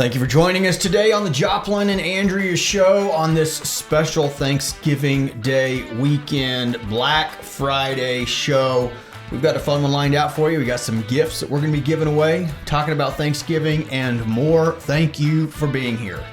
Thank you for joining us today on the Joplin and Andrea Show on this special Thanksgiving Day weekend, Black Friday show. We've got a fun one lined out for you. We got some gifts that we're going to be giving away, talking about Thanksgiving and more. Thank you for being here.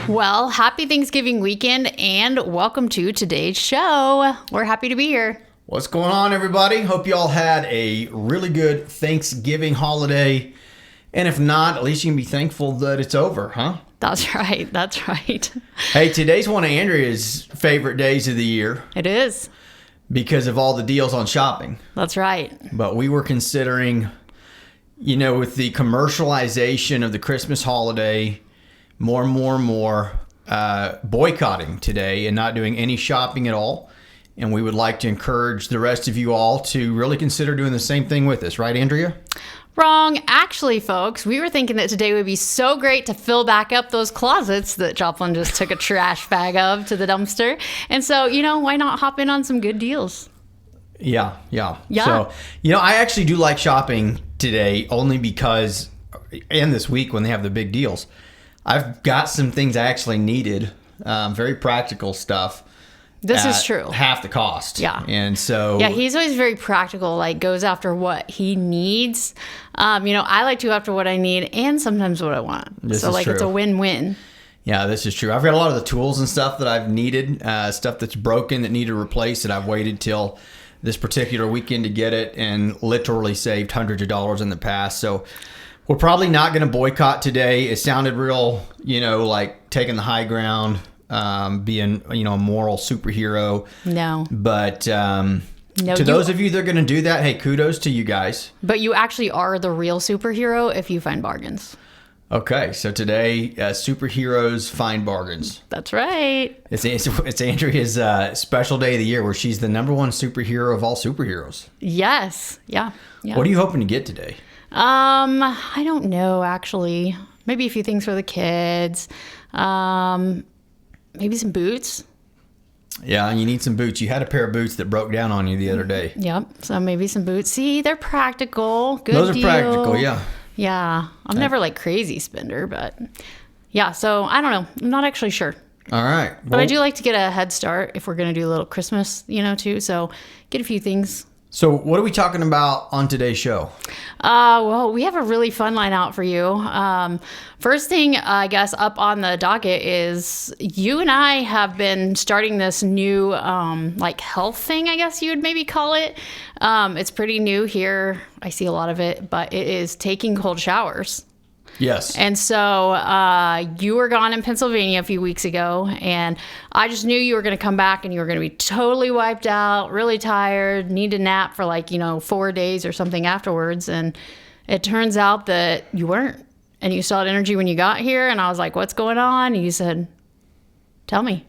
Well, happy Thanksgiving weekend and welcome to today's show. We're happy to be here. What's going on, everybody? Hope you all had a really good Thanksgiving holiday. And if not, at least you can be thankful that it's over, huh? That's right. That's right. Hey, today's one of Andrea's favorite days of the year. It is. Because of all the deals on shopping. That's right. But we were considering, with the commercialization of the Christmas holiday, more boycotting today and not doing any shopping at all. And we would like to encourage the rest of you all to really consider doing the same thing with us. Right, Andrea? Wrong. Actually, folks, we were thinking that today would be so great to fill back up those closets that Joplin just took a trash bag of to the dumpster. And so, why not hop in on some good deals? Yeah. So, I actually do like shopping today only because, and this week when they have the big deals, I've got some things I actually needed, very practical stuff. This is true. Half the cost. Yeah. And so. Yeah, he's always very practical, goes after what he needs. I like to go after what I need and sometimes what I want. This is true. It's a win-win. Yeah, this is true. I've got a lot of the tools and stuff that I've needed, stuff that's broken that needed replaced that I've waited till this particular weekend to get it and literally saved hundreds of dollars in the past. So we're probably not going to boycott today. It sounded real, like taking the high ground, being, a moral superhero. No. But those of you that are going to do that, hey, kudos to you guys. But you actually are the real superhero if you find bargains. Okay, so today, superheroes find bargains. That's right. It's Andrea's special day of the year where she's the number one superhero of all superheroes. Yes. Yeah. What are you hoping to get today? I don't know, actually. Maybe a few things for the kids. Maybe some boots. Yeah, you need some boots. You had a pair of boots that broke down on you the other day. Yep. So maybe some boots. See, they're practical. Good Those are deal. Practical, yeah. Yeah. I'm never crazy spender, but yeah. So I don't know. I'm not actually sure. All right. But I do like to get a head start if we're going to do a little Christmas, too. So get a few things. So what are we talking about on today's show? Well, we have a really fun line out for you. First thing, I guess, up on the docket is you and I have been starting this new, health thing, I guess you would maybe call it. It's pretty new here. I see a lot of it, but it is taking cold showers. Yes. And so you were gone in Pennsylvania a few weeks ago, and I just knew you were going to come back and you were going to be totally wiped out, really tired, need a nap for 4 days or something afterwards. And it turns out that you weren't. And you still had energy when you got here. And I was like, what's going on? And you said, tell me.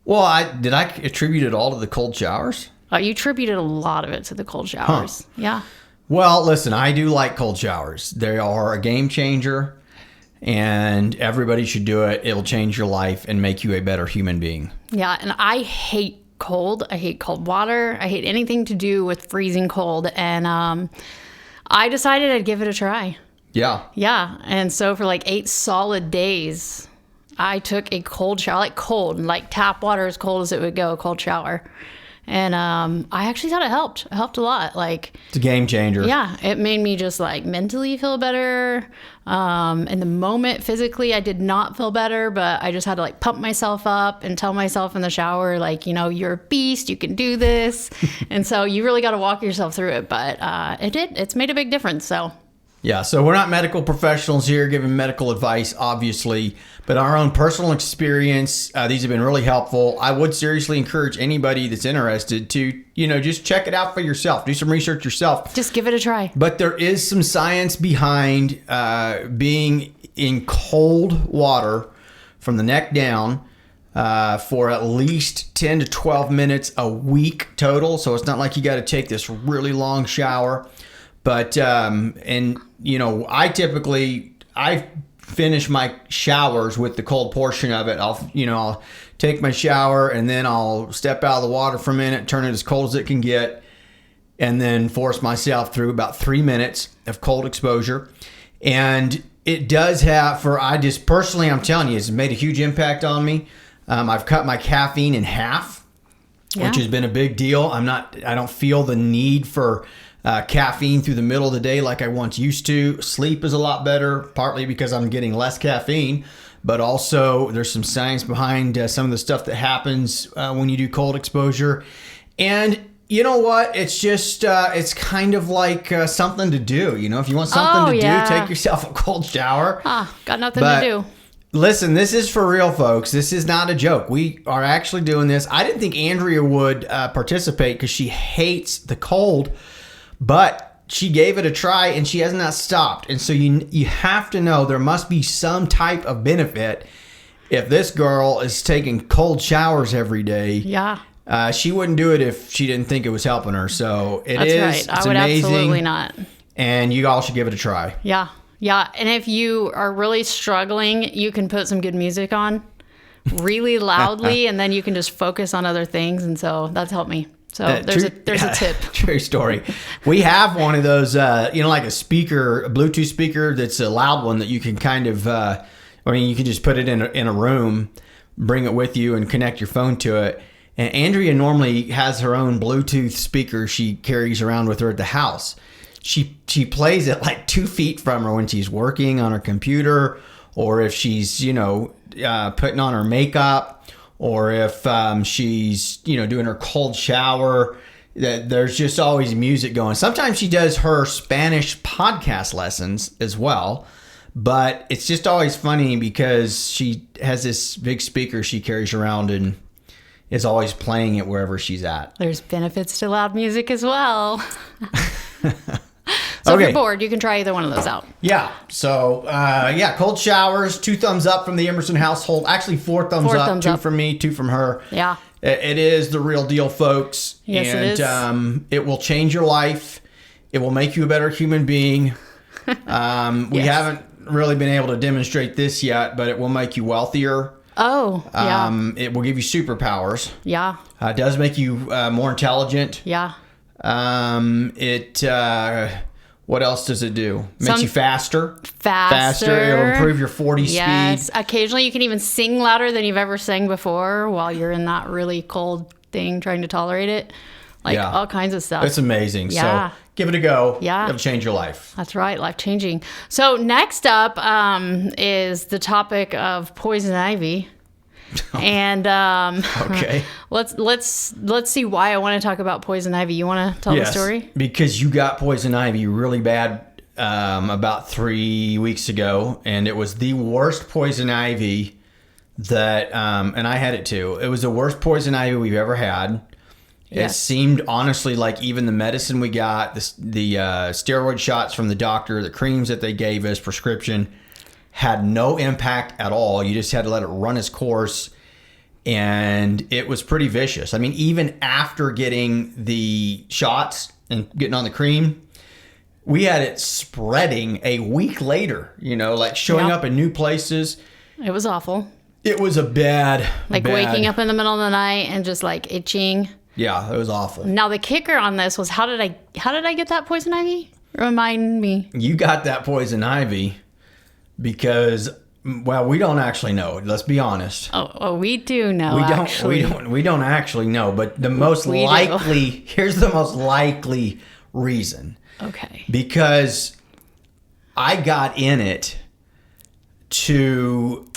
Well, did I attribute it all to the cold showers? You attributed a lot of it to the cold showers. Huh. Yeah. Well, listen, I do like cold showers. They are a game changer, and everybody should do it. It'll change your life and make you a better human being. Yeah, and I hate cold. I hate cold water. I hate anything to do with freezing cold, and I decided I'd give it a try. Yeah. Yeah, and so for 8 solid days, I took a cold shower, like tap water as cold as it would go, a cold shower. And I actually thought it helped. It helped a lot. It's a game changer. Yeah, it made me just mentally feel better. In the moment, physically, I did not feel better, but I just had to pump myself up and tell myself in the shower, you're a beast, you can do this. And so you really got to walk yourself through it. But it did. It's made a big difference. So. Yeah, so we're not medical professionals here giving medical advice, obviously, but our own personal experience, these have been really helpful. I would seriously encourage anybody that's interested to, just check it out for yourself. Do some research yourself. Just give it a try. But there is some science behind being in cold water from the neck down for at least 10 to 12 minutes a week total. So it's not like you got to take this really long shower. But, and, you know, I finish my showers with the cold portion of it. I'll take my shower and then I'll step out of the water for a minute, turn it as cold as it can get, and then force myself through about 3 minutes of cold exposure. And it does have, personally, I'm telling you, it's made a huge impact on me. I've cut my caffeine in half, which has been a big deal. I don't feel the need for caffeine through the middle of the day like I once used to. Sleep is a lot better, partly because I'm getting less caffeine, but also there's some science behind some of the stuff that happens when you do cold exposure. And you know what? It's just, it's kind of like something to do. You know, if you want something to do, take yourself a cold shower. Got nothing to do. Listen, this is for real, folks. This is not a joke. We are actually doing this. I didn't think Andrea would participate because she hates the cold, but she gave it a try and she has not stopped. And so you have to know there must be some type of benefit if this girl is taking cold showers every day. Yeah. She wouldn't do it if she didn't think it was helping her. So That's right. It's I would amazing, absolutely not. And you all should give it a try. Yeah. Yeah. And if you are really struggling, you can put some good music on really loudly and then you can just focus on other things. And so that's helped me. So there's a tip. True story. We have one of those, like a Bluetooth speaker that's a loud one that you can kind of, you can just put it in a room, bring it with you and connect your phone to it. And Andrea normally has her own Bluetooth speaker she carries around with her at the house. She plays it like 2 feet from her when she's working on her computer, or if she's, putting on her makeup, or if she's, doing her cold shower. There's just always music going. Sometimes she does her Spanish podcast lessons as well. But it's just always funny because she has this big speaker she carries around and is always playing it wherever she's at. There's benefits to loud music as well. So if you're bored, you can try either one of those out. Yeah. So, cold showers, 2 thumbs up from the Emerson household. Actually, 4 thumbs up. 2 from me, 2 from her. Yeah. It is the real deal, folks. Yes, and, it is. It will change your life. It will make you a better human being. We haven't really been able to demonstrate this yet, but it will make you wealthier. Oh, yeah. It will give you superpowers. Yeah. It does make you more intelligent. Yeah. What else does it do? Makes you faster. Faster. It'll improve your 40 speed. Occasionally you can even sing louder than you've ever sang before while you're in that really cold thing trying to tolerate it. All kinds of stuff. It's amazing. Yeah. So give it a go. Yeah. It'll change your life. That's right. Life-changing. So next up is the topic of poison ivy. And okay, let's see why I want to talk about poison ivy. You want to tell the story? Because you got poison ivy really bad about 3 weeks ago, and it was the worst poison ivy that, and I had it too. It was the worst poison ivy we've ever had. It seemed honestly like even the medicine we got, the steroid shots from the doctor, the creams that they gave us, prescription, had no impact at all. You just had to let it run its course. And it was pretty vicious. I mean, even after getting the shots and getting on the cream, we had it spreading a week later, showing up in new places. It was awful. It was a bad. Waking up in the middle of the night and just itching. Yeah, it was awful. Now the kicker on this was how did I get that poison ivy? Remind me. You got that poison ivy because, we don't actually know. Let's be honest. Oh, we do know. We don't actually know. But the most likely, here's the most likely reason. Okay. Because I got in it to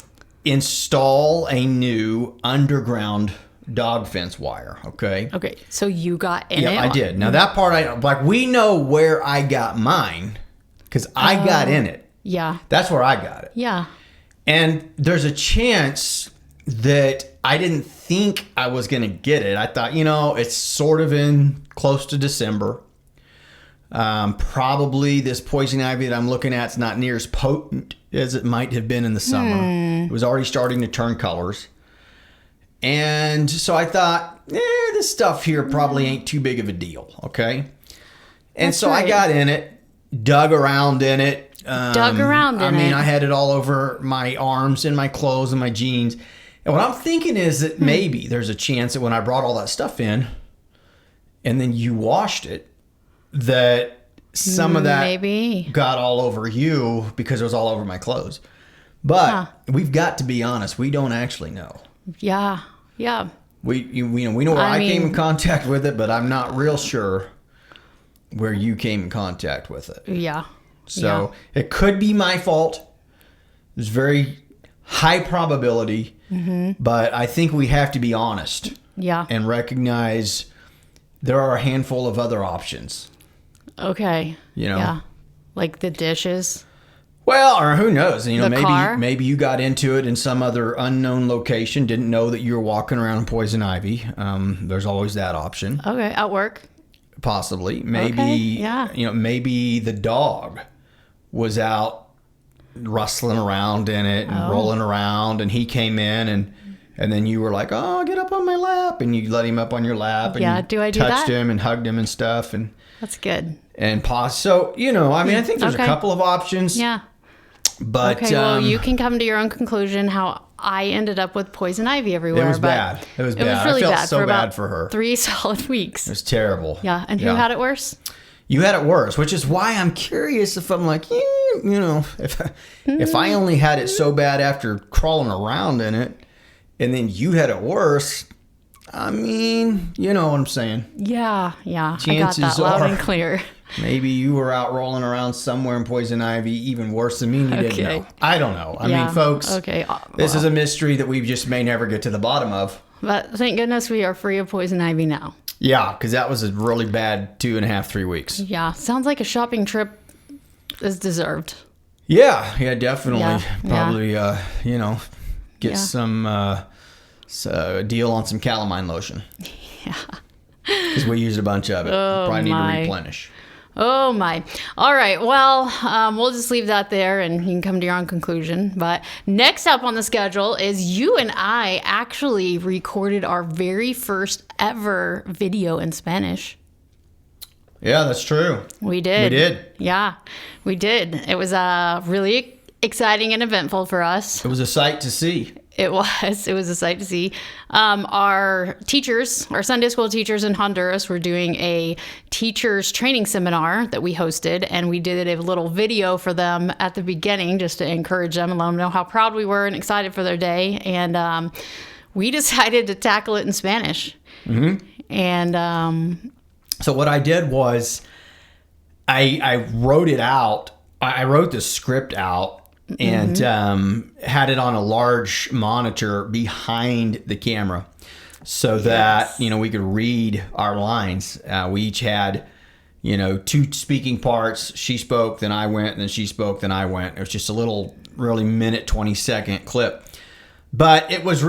install a new underground dog fence wire. Okay. So you got in it. Yeah, I did. Now that part we know where I got mine because I got in it. Yeah. That's where I got it. Yeah. And there's a chance that I didn't think I was going to get it. I thought, it's sort of in close to December. Probably this poison ivy that I'm looking at is not near as potent as it might have been in the summer. It was already starting to turn colors. And so I thought, this stuff here probably ain't too big of a deal, okay? And That's so I right. got in it, dug around in it. I mean, I had it all over my arms and my clothes and my jeans. And what I'm thinking is that maybe there's a chance that when I brought all that stuff in and then you washed it, that some of that Maybe. got all over you because it was all over my clothes. But we've got to be honest. We don't actually know. Yeah. Yeah. We know where I came in contact with it, but I'm not real sure where you came in contact with it. Yeah. So it could be my fault. There's very high probability, but I think we have to be honest Yeah. and recognize there are a handful of other options. Okay. You know? Yeah. Like the dishes. Well, or who knows? You know, The car? maybe you got into it in some other unknown location, didn't know that you were walking around in poison ivy. There's always that option. Okay. At work. Possibly. Maybe, Okay, yeah. Maybe the dog was out rustling around in it and Oh. rolling around, and he came in, and then you were like, oh, get up on my lap, and you let him up on your lap, and Yeah, you do I do touched that? him and hugged him and stuff, and That's good. pause. So, I think there's Okay. a couple of options, Yeah. but Okay. Well, you can come to your own conclusion how I ended up with poison ivy everywhere. it was but bad. It was bad. It was really I felt bad so for bad about for her. 3 solid weeks. It was terrible. Yeah. And who had it worse? You had it worse, which is why I'm curious if I'm like, if I only had it so bad after crawling around in it, and then you had it worse. I mean, you know what I'm saying. Yeah. Yeah. I got Chances that loud are- and clear. Maybe you were out rolling around somewhere in poison ivy, even worse than me, and you didn't Okay. know. I don't know. I Yeah. mean, folks, Okay. this is a mystery that we just may never get to the bottom of. But thank goodness we are free of poison ivy now. Yeah, because that was a really bad 2.5, 3 weeks. Yeah. Sounds like a shopping trip is deserved. Yeah, definitely. Yeah, Probably, get Yeah. some deal on some calamine lotion. Yeah. Because we used a bunch of it. Probably need my. to replenish. Oh my. All right. Well, we'll just leave that there and you can come to your own conclusion. But next up on the schedule is you and I actually recorded our very first ever video in Spanish. Yeah, that's true. We did. We did. Yeah, we did. It was really exciting and eventful for us. It was a sight to see. It was. It was a sight to see. Our teachers, our Sunday school teachers in Honduras, were doing a teachers training seminar that we hosted, and we did a little video for them at the beginning just to encourage them and let them know how proud we were and excited for their day. And we decided to tackle it in Spanish. Mm-hmm. And So what I did was I wrote it out. I wrote the script out and had it on a large monitor behind the camera so that, we could read our lines. We each had, 2 speaking parts. She spoke, then I went, and then she spoke, then I went. It was just a little really minute, 20-second clip. But it was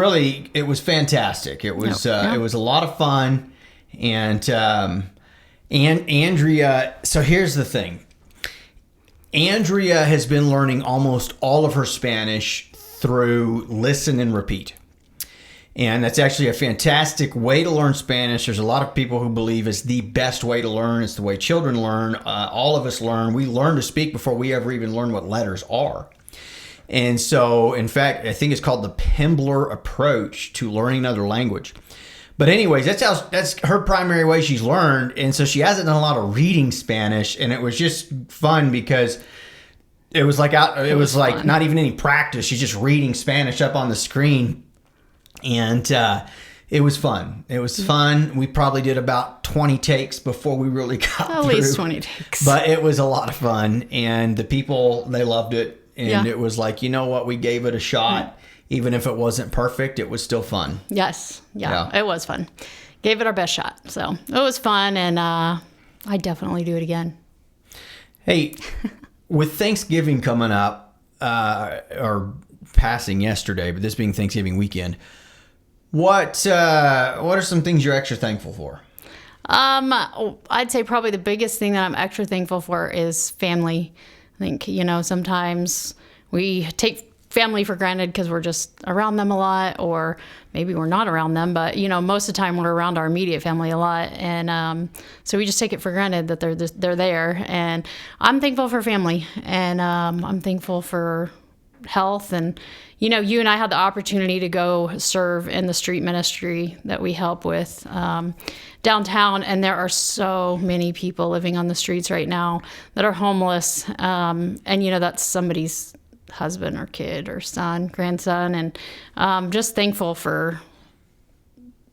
fantastic. It was it was a lot of fun. And Andrea, so here's the thing. Andrea has been learning almost all of her Spanish through listen and repeat. And that's actually a fantastic way to learn Spanish. There's a lot of people who believe it's the best way to learn. It's the way children learn. All of us learn. We learn to speak before we ever even learn what letters are. And so, in fact, I think it's called the Pembler approach to learning another language. But anyways, that's her primary way she's learned. And so she hasn't done a lot of reading Spanish. And it was just fun because it was like fun. not even any practice. She's just reading Spanish up on the screen. And it was fun. It was fun. We probably did about 20 takes before we really got at through. least 20 takes. But it was a lot of fun. And the people, they loved it. And Yeah. it was like, you know what? We gave it a shot. Even if it wasn't perfect, it was still fun. Yes. Yeah. Yeah. It was fun. Gave it our best shot. So it was fun. And I'd definitely do it again. Hey, with Thanksgiving coming up, or passing yesterday, but this being Thanksgiving weekend, what are some things you're extra thankful for? I'd say probably the biggest thing that I'm extra thankful for is family. I think, sometimes we take family for granted because we're just around them a lot, or maybe we're not around them, but most of the time we're around our immediate family a lot, and so we just take it for granted that they're there. And I'm thankful for family, and I'm thankful for health. And you and I had the opportunity to go serve in the street ministry that we help with downtown, and there are so many people living on the streets right now that are homeless, and that's somebody's husband or kid or son, grandson, and just thankful for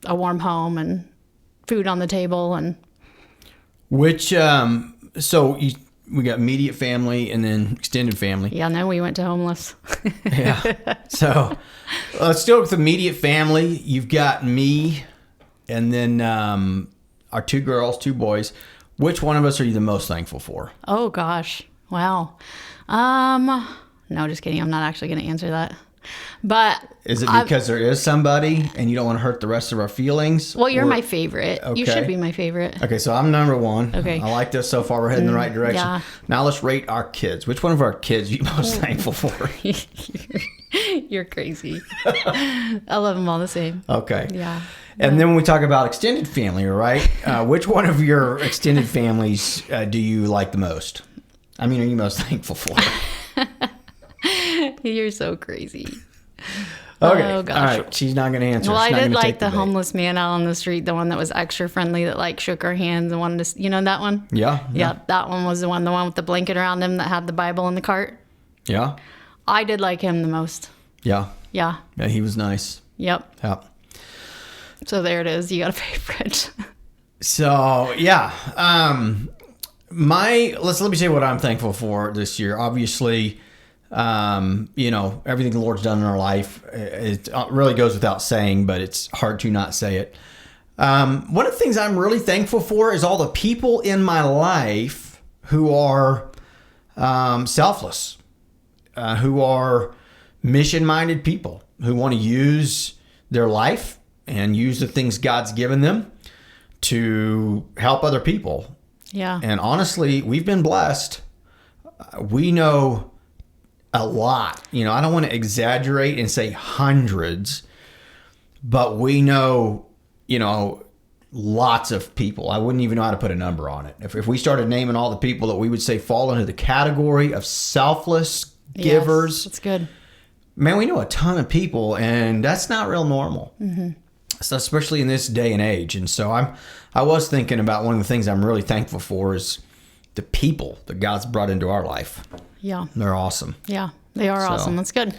a warm home and food on the table. And which we got immediate family and then extended family. yeah, and then we went to homeless. Yeah. So let's start with immediate family. You've got me and then our 2 girls, 2 boys. Which one of us are you the most thankful for? Oh gosh, wow. No, just kidding. I'm not actually going to answer that. But is it because there is somebody and you don't want to hurt the rest of our feelings? Well, you're my favorite. Okay. You should be my favorite. Okay, so I'm number 1. Okay. I like this so far. We're heading in the right direction. Yeah. Now let's rate our kids. Which one of our kids are you most thankful for? You're crazy. I love them all the same. Okay. Yeah. And then when we talk about extended family, right? Which one of your extended families do you like the most? I mean, are you most thankful for? You're so crazy. Okay. Oh, gosh. All right. She's not going to answer. Well, She's I not did gonna like take the bait. homeless man out on the street, the one that was extra friendly, that like shook our hands and wanted to, that one? Yeah. Yeah, that one was the one with the blanket around him that had the Bible in the cart. Yeah. I did like him the most. Yeah. Yeah. Yeah. He was nice. Yep. Yeah. So there it is. You got a favorite. So yeah. Let me say what I'm thankful for this year. Obviously, everything the Lord's done in our life, it really goes without saying, but it's hard to not say it. One of the things I'm really thankful for is all the people in my life who are selfless, who are mission-minded people, who want to use their life and use the things God's given them to help other people. Yeah. And honestly, we've been blessed. We know a lot. I don't want to exaggerate and say hundreds, but we know, lots of people. I wouldn't even know how to put a number on it. If we started naming all the people that we would say fall into the category of selfless givers, yes, that's good. Man, we know a ton of people, and that's not real normal. Mm-hmm. So especially in this day and age. And so I was thinking about one of the things I'm really thankful for is the people that God's brought into our life. Yeah. They're awesome. Yeah, they are awesome. That's good.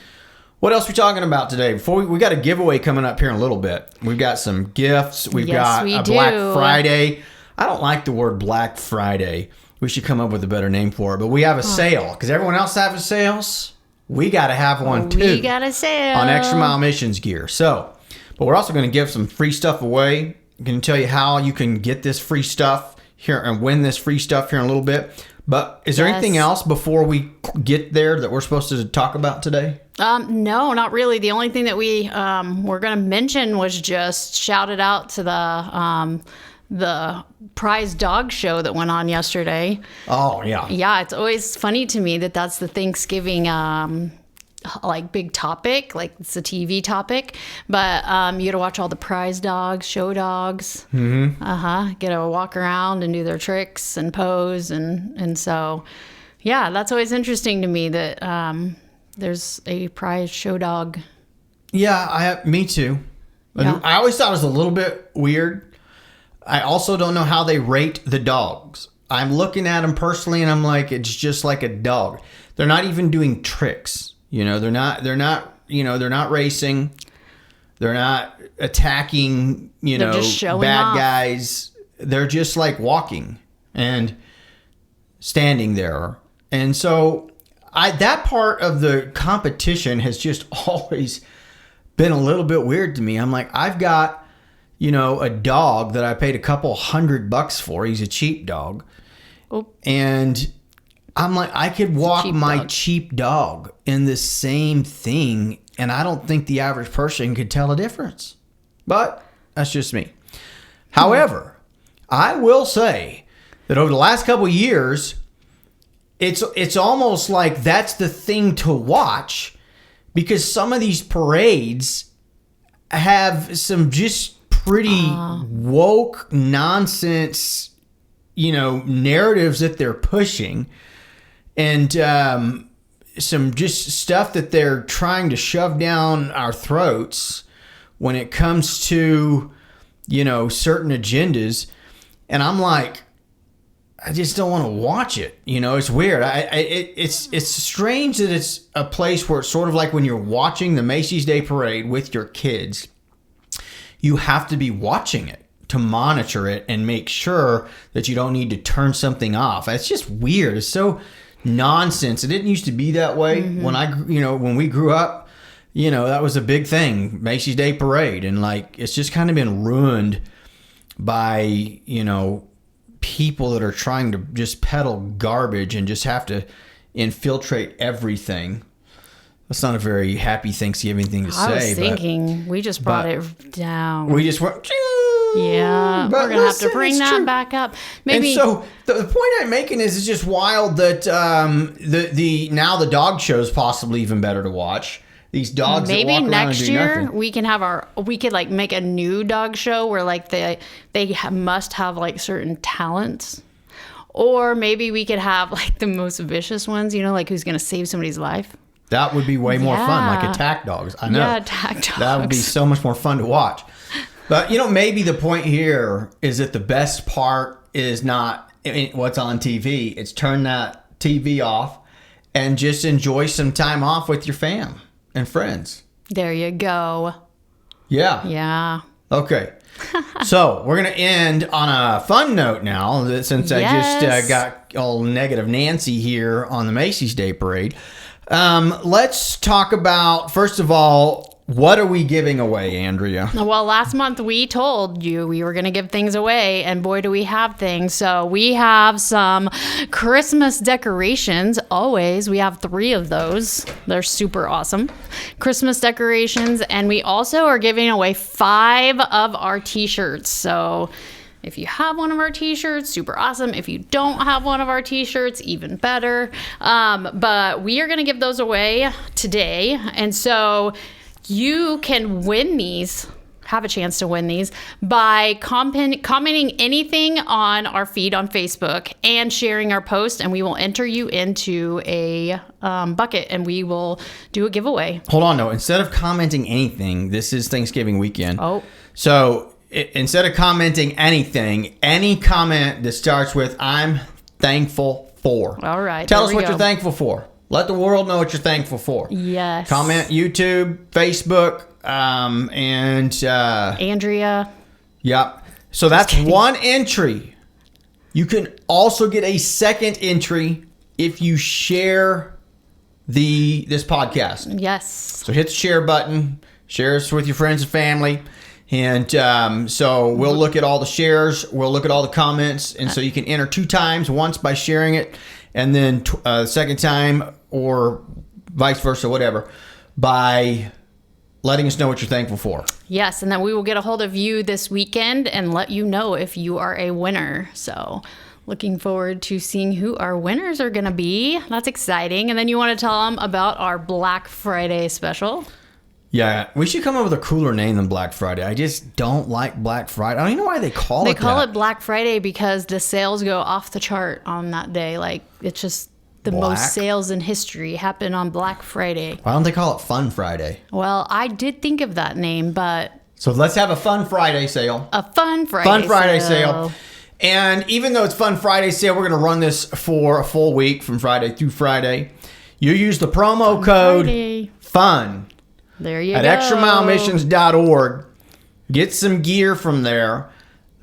What else are we talking about today? Before we got a giveaway coming up here in a little bit. We've got some gifts. We've got a Black Friday. I don't like the word Black Friday. We should come up with a better name for it. But we have a sale. Because everyone else having sales, we got to have one too. We got a sale. On Extra Mile Missions gear. But we're also going to give some free stuff away. I'm going to tell you how you can get this free stuff here and win this free stuff here in a little bit. But is there anything else before we get there that we're supposed to talk about today? No, not really. The only thing that we were going to mention was just shout it out to the prize dog show that went on yesterday. Oh, yeah. Yeah, it's always funny to me that that's the Thanksgiving big topic, like it's a TV topic, but you get to watch all the prize dogs, show dogs. Mm-hmm. Get to walk around and do their tricks and pose, and so yeah, that's always interesting to me that there's a prize show dog. Yeah, me too. Yeah. I always thought it was a little bit weird. I also don't know how they rate the dogs. I'm looking at them personally, and I'm like, it's just like a dog. They're not even doing tricks. They're not racing. They're not attacking, They're just showing bad off. guys. They're just like walking and standing there. And so that part of the competition has just always been a little bit weird to me. I'm like, I've got, a dog that I paid a couple $100 for. He's a cheap dog. Oh. And I'm like, I could walk my cheap dog in the same thing, and I don't think the average person could tell a difference. But that's just me. However, I will say that over the last couple of years, it's almost like that's the thing to watch because some of these parades have some just pretty woke nonsense, narratives that they're pushing, and some just stuff that they're trying to shove down our throats when it comes to, certain agendas. And I'm like, I just don't want to watch it. It's weird. It's strange that it's a place where it's sort of like when you're watching the Macy's Day Parade with your kids, you have to be watching it to monitor it and make sure that you don't need to turn something off. It's just weird. It's so nonsense. It didn't used to be that way when we grew up. That was a big thing, Macy's Day Parade, and it's just kind of been ruined by people that are trying to just peddle garbage and just have to infiltrate everything. That's not a very happy Thanksgiving thing to say. I was thinking we just brought it down. We just went. Yeah, but we're gonna have to bring that back up. Maybe. And so the point I'm making is, it's just wild that now the dog show is possibly even better to watch. These dogs. Maybe that walk next around year and do we could make a new dog show where must have certain talents, or maybe we could have the most vicious ones. Who's gonna save somebody's life. That would be way more fun, like attack dogs. I know. Yeah, attack dogs. That would be so much more fun to watch. But, maybe the point here is that the best part is not what's on TV. It's turn that TV off and just enjoy some time off with your fam and friends. There you go. Yeah. Yeah. Okay. So we're going to end on a fun note now, since I just got all negative Nancy here on the Macy's Day Parade. Let's talk about, first of all, what are we giving away, Andrea? Well, last month we told you we were going to give things away, and boy, do we have things. So we have some Christmas decorations. Always. We have 3 of those. They're super awesome. Christmas decorations. And we also are giving away 5 of our t-shirts. So if you have one of our t-shirts, super awesome. If you don't have one of our t-shirts, even better. But we are going to give those away today. And so you can win these, have a chance to win these, by commenting anything on our feed on Facebook and sharing our post, and we will enter you into a bucket, and we will do a giveaway. Hold on, no. Instead of commenting anything, this is Thanksgiving weekend. Oh. So instead of commenting anything, any comment that starts with, I'm thankful for. All right. Tell us what you're thankful for. Let the world know what you're thankful for. Yes. Comment YouTube, Facebook, and Andrea. Yep. So that's one entry. You can also get a second entry if you share this podcast. Yes. So hit the share button, share us with your friends and family. And so we'll look at all the shares, we'll look at all the comments, and so you can enter 2 times, once by sharing it, and then second time, or vice versa, whatever, by letting us know what you're thankful for. Yes, and then we will get a hold of you this weekend and let you know if you are a winner. So looking forward to seeing who our winners are going to be. That's exciting. And then you want to tell them about our Black Friday special. Yeah, we should come up with a cooler name than Black Friday. I just don't like Black Friday. I don't even know why they call it that. They call it Black Friday because the sales go off the chart on that day. It's just the most sales in history happen on Black Friday. Why don't they call it Fun Friday? Well, I did think of that name, but... So let's have a Fun Friday sale. A Fun Friday Fun Friday sale. And even though it's Fun Friday sale, we're going to run this for a full week from Friday through Friday. You use the promo code FUN. There you at go. extramilemissions.org. Get some gear from there.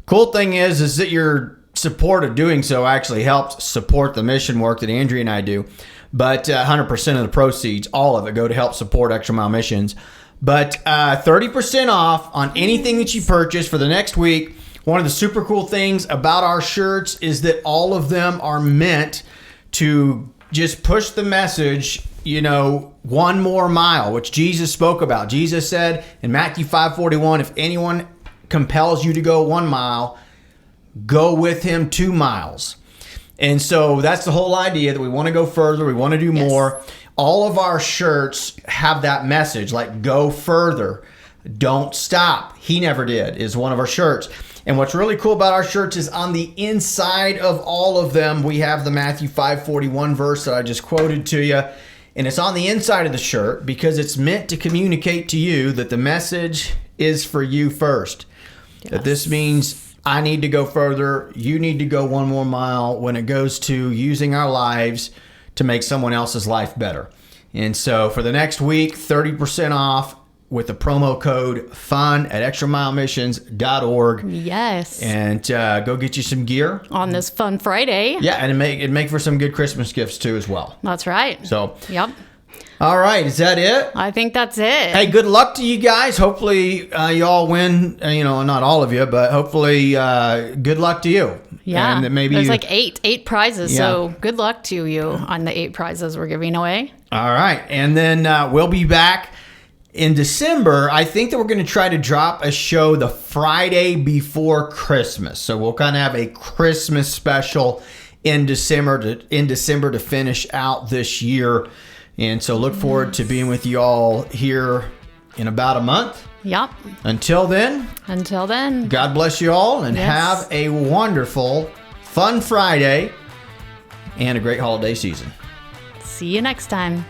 Cool thing is that your support of doing so actually helps support the mission work that Andrea and I do. But 100% of the proceeds, all of it, go to help support Extra Mile Missions. But 30% off on anything that you purchase for the next week. One of the super cool things about our shirts is that all of them are meant to just push the message, one more mile, which Jesus spoke about. Jesus said in Matthew 5:41, if anyone compels you to go 1 mile, go with him 2 miles. And so that's the whole idea, that we want to go further. We want to do more. all of our shirts have that message, like go further, don't stop. He never did is one of our shirts. And what's really cool about our shirts is on the inside of all of them, we have the Matthew 5:41 verse that I just quoted to you. And it's on the inside of the shirt because it's meant to communicate to you that the message is for you first. Yes. That this means I need to go further. You need to go one more mile when it goes to using our lives to make someone else's life better. And so for the next week, 30% off with the promo code FUN at extramilemissions.org. Yes. And go get you some gear. On this Fun Friday. Yeah, and it'd make for some good Christmas gifts too as well. That's right. So, Yep. all right, is that it? I think that's it. Hey, good luck to you guys. Hopefully you all win. Not all of you, but hopefully good luck to you. Yeah. And that maybe there's you, like eight prizes. Yeah. So good luck to you on the 8 prizes we're giving away. All right. And then we'll be back in December. I think that we're going to try to drop a show the Friday before Christmas. So we'll kind of have a Christmas special in December to finish out this year. And so look forward to being with you all here in about a month. Yep. Until then, God bless you all and Yes. have a wonderful, fun Friday and a great holiday season. See you next time.